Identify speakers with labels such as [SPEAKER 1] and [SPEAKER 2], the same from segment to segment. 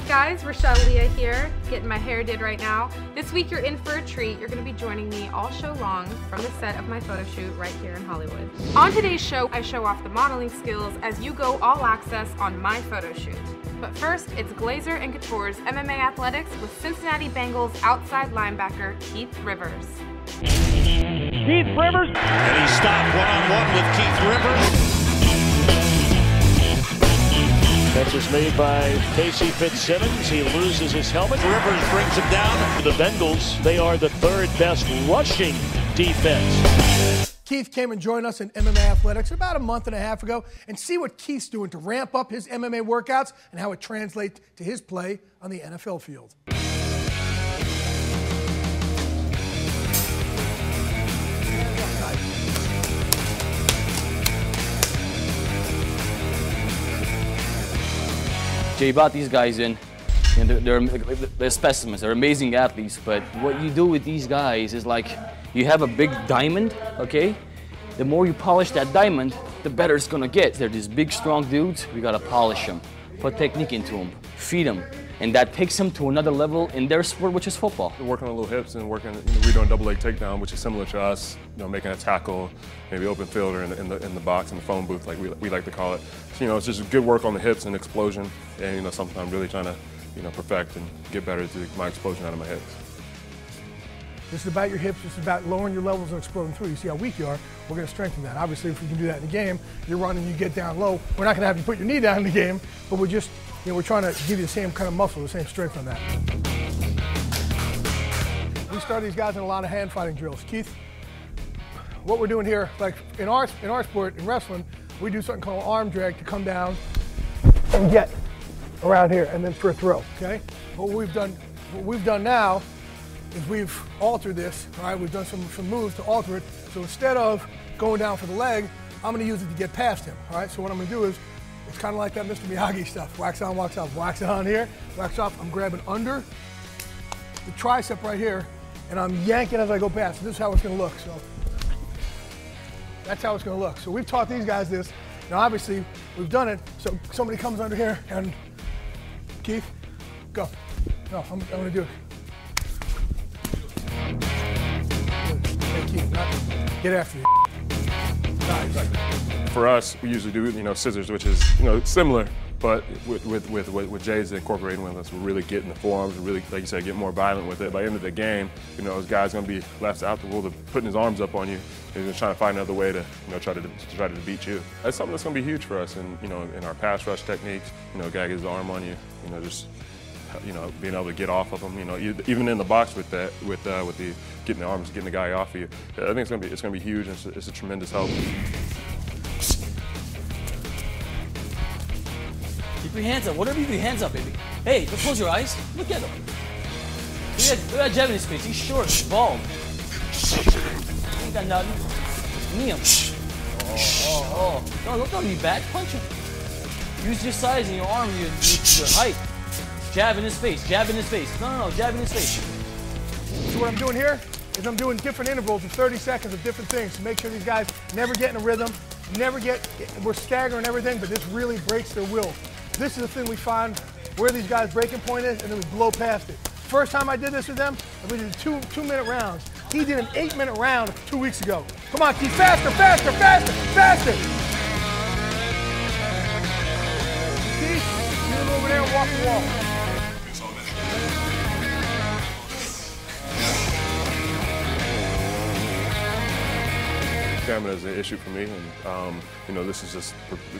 [SPEAKER 1] guys, Rachelle Leah here, getting my hair did right now. This week you're in for a treat. You're going to be joining me all show long from the set of my photo shoot right here in Hollywood. On today's show, I show off the modeling skills as you go all access on my photo shoot. But first, it's Glazer and Couture's MMA Athletics with Cincinnati Bengals outside linebacker Keith Rivers.
[SPEAKER 2] Keith Rivers.
[SPEAKER 3] And he stopped one-on-one with Keith Rivers.
[SPEAKER 2] Catch is made by Casey Fitzsimmons. He loses his helmet.
[SPEAKER 3] Rivers brings him down.
[SPEAKER 2] The Bengals, they are the third best rushing defense.
[SPEAKER 4] Keith came and joined us in MMA Athletics about a month and a half ago, and see what Keith's doing to ramp up his MMA workouts and how it translates to his play on the NFL field.
[SPEAKER 5] So you brought these guys in, and they're specimens, they're amazing athletes, but what you do with these guys is like, you have a big diamond, okay? The more you polish that diamond, the better it's gonna get. They're these big, strong dudes, we gotta polish them, put technique into them, feed them, and that takes them to another level in their sport, which is football.
[SPEAKER 6] We're working on little hips and working, we're doing double leg takedown, which is similar to us, making a tackle, maybe open field or in the box, in the phone booth, like we like to call it. So, it's just good work on the hips and explosion, and something I'm really trying to, perfect and get better to my explosion out of my hips.
[SPEAKER 4] This is about your hips. This is about lowering your levels and exploding through. You see how weak you are. We're going to strengthen that. Obviously, if we can do that in the game, you're running, you get down low. We're not going to have you put your knee down in the game, but we're just, we're trying to give you the same kind of muscle, the same strength on that. We start these guys in a lot of hand fighting drills. Keith, what we're doing here, like in our sport, in wrestling, we do something called arm drag to come down and get around here, and then for a throw. Okay. What we've done now is we've altered this. All right. We've done some moves to alter it. So instead of going down for the leg, I'm going to use it to get past him. All right. So what I'm going to do is, it's kind of like that Mr. Miyagi stuff. Wax on, wax off. Wax on here, wax off. I'm grabbing under the tricep right here, and I'm yanking as I go past. So this is how it's going to look. So that's how it's going to look. So we've taught these guys this. Now, obviously, we've done it. So somebody comes under here, and Keith, go. No, I'm going to do it. Hey, Keith, get after you. Nice.
[SPEAKER 6] For us, we usually do, scissors, which is, similar, but with Jay's incorporating with us, we're really getting the forearms, really, like you said, get more violent with it. By the end of the game, this guy's going to be left out the world of putting his arms up on you. He's just trying to find another way to, try to beat you. That's something that's going to be huge for us, and in our pass rush techniques. Guy gets his arm on you, just. Being able to get off of them, even in the box with the getting the arms, getting the guy off of you. I think it's gonna be huge. And it's a tremendous help.
[SPEAKER 5] Keep your hands up. Whatever you do, hands up, baby. Hey, don't close your eyes. Look at him. Look at Jeb in his face. He's short, he's bald. He ain't got nothing. Knee him. Oh. No, don't knee back. Punch him. Use your size and your arm, your height. Jab in his face, jab in his face. No, jab in his face.
[SPEAKER 4] So what I'm doing here is I'm doing different intervals of 30 seconds of different things to make sure these guys never get in a rhythm, we're staggering everything, but this really breaks their will. This is the thing we find where these guys' breaking point is, and then we blow past it. First time I did this with them, we did two-minute rounds. He did an 8-minute round 2 weeks ago. Come on, Keith, faster, faster, faster, faster. Keith, you move over there and walk the wall.
[SPEAKER 6] Stamina is an issue for me, and this is just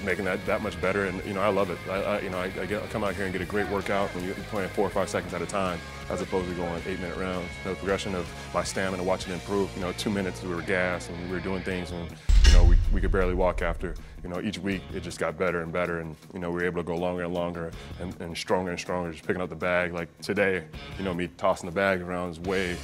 [SPEAKER 6] making that much better, and I love it. I come out here and get a great workout when you're playing 4 or 5 seconds at a time, as opposed to going 8-minute rounds. The progression of my stamina, watching it improve. 2 minutes we were gassed and we were doing things, and we could barely walk after. Each week it just got better and better, and we were able to go longer and longer and stronger and stronger. Just picking up the bag, like today, me tossing the bag around is way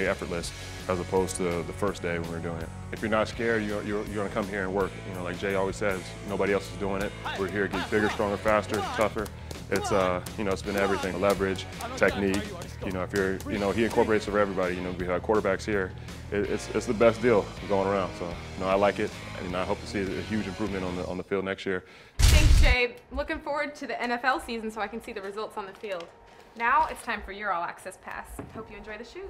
[SPEAKER 6] effortless, as opposed to the first day when we were doing it. If you're not scared, you're gonna come here and work. Like Jay always says, nobody else is doing it. We're here to get bigger, stronger, faster, tougher, it's it's been everything: leverage, technique. If you're, he incorporates it for everybody. We have quarterbacks here. It's the best deal going around. So, I like it, and I hope to see a huge improvement on the field next year.
[SPEAKER 1] Thanks, Jay. Looking forward to the NFL season so I can see the results on the field. Now it's time for your All Access Pass. Hope you enjoy the shoot.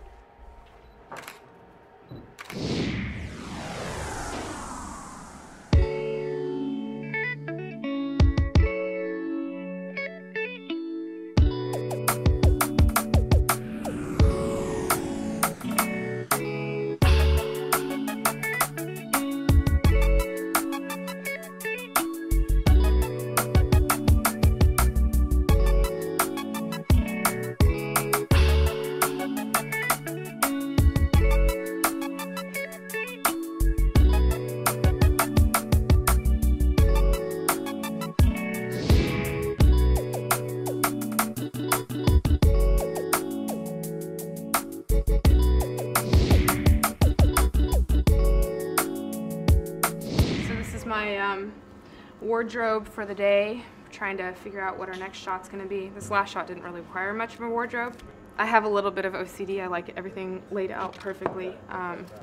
[SPEAKER 1] My wardrobe for the day, trying to figure out what our next shot's going to be. This last shot didn't really require much of a wardrobe. I have a little bit of OCD. I like everything laid out perfectly.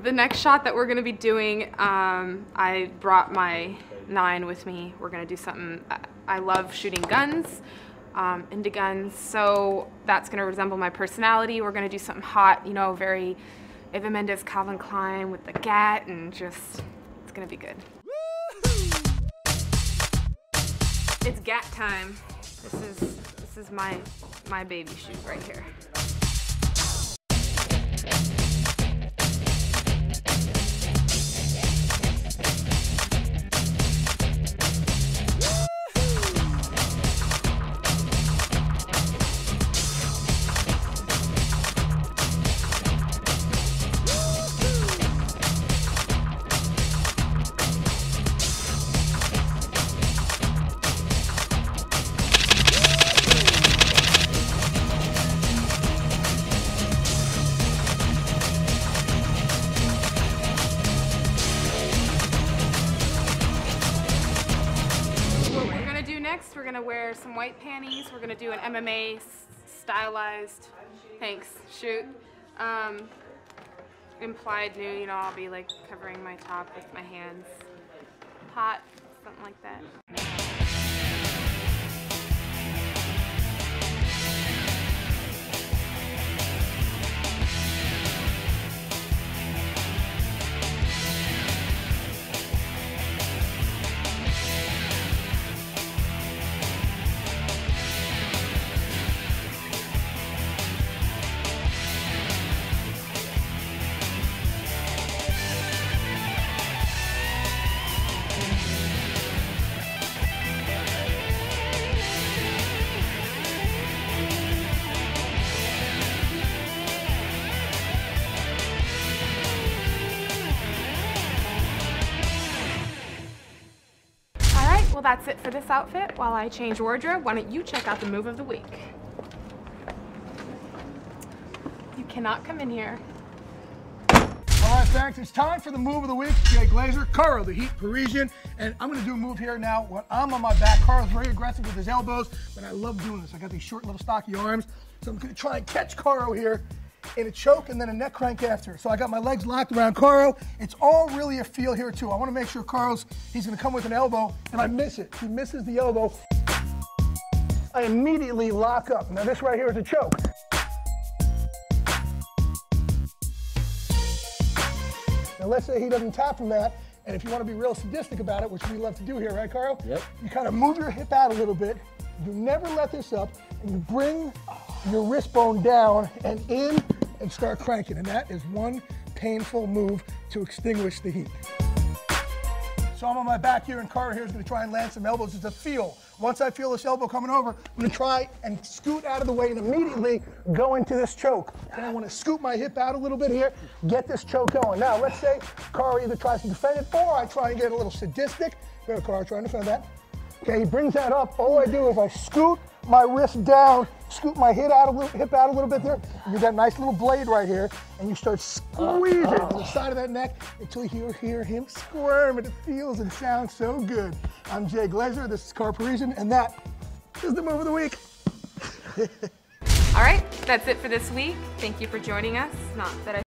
[SPEAKER 1] The next shot that we're going to be doing, I brought my 9 with me. We're going to do something. I love shooting guns, into guns, so that's going to resemble my personality. We're going to do something hot, very Eva Mendes, Calvin Klein with the gat, and just, it's going to be good. It's gat time. This is my baby shoot right here. Next, we're gonna wear some white panties. We're gonna do an MMA stylized, shoot. Implied nude, I'll be like covering my top with my hands. Hot, something like that. Well, that's it for this outfit. While I change wardrobe, why don't you check out the move of the week? You cannot come in here.
[SPEAKER 4] All right, thanks. It's time for the move of the week. Jay Glazer, Karo, the Heat Parisian, and I'm going to do a move here now. When I'm on my back, Karo's very aggressive with his elbows, but I love doing this. I got these short little stocky arms, so I'm going to try and catch Karo here in a choke and then a neck crank after. So I got my legs locked around Karo. It's all really a feel here too. I want to make sure he's going to come with an elbow, and I miss it. He misses the elbow. I immediately lock up. Now this right here is a choke. Now let's say he doesn't tap from that, and if you want to be real sadistic about it, which we love to do here, right, Karo?
[SPEAKER 5] Yep.
[SPEAKER 4] You kind of move your hip out a little bit. You never let this up, and you bring your wrist bone down and in and start cranking. And that is one painful move to extinguish the heat. So I'm on my back here, and Karo here is going to try and land some elbows. It's a feel. Once I feel this elbow coming over, I'm going to try and scoot out of the way and immediately go into this choke. And I want to scoot my hip out a little bit here, get this choke going. Now, let's say Karo either tries to defend it or I try and get a little sadistic. Go, Karo, trying to defend that. Okay, he brings that up. All I do is I scoot my wrist down, scoot my hip out a little bit there. You get that nice little blade right here, and you start squeezing to the side of that neck until you hear him squirm, and it feels and sounds so good. I'm Jay Glazer, this is Karo Parisyan, and that is the move of the week.
[SPEAKER 1] All right, that's it for this week. Thank you for joining us. Not that I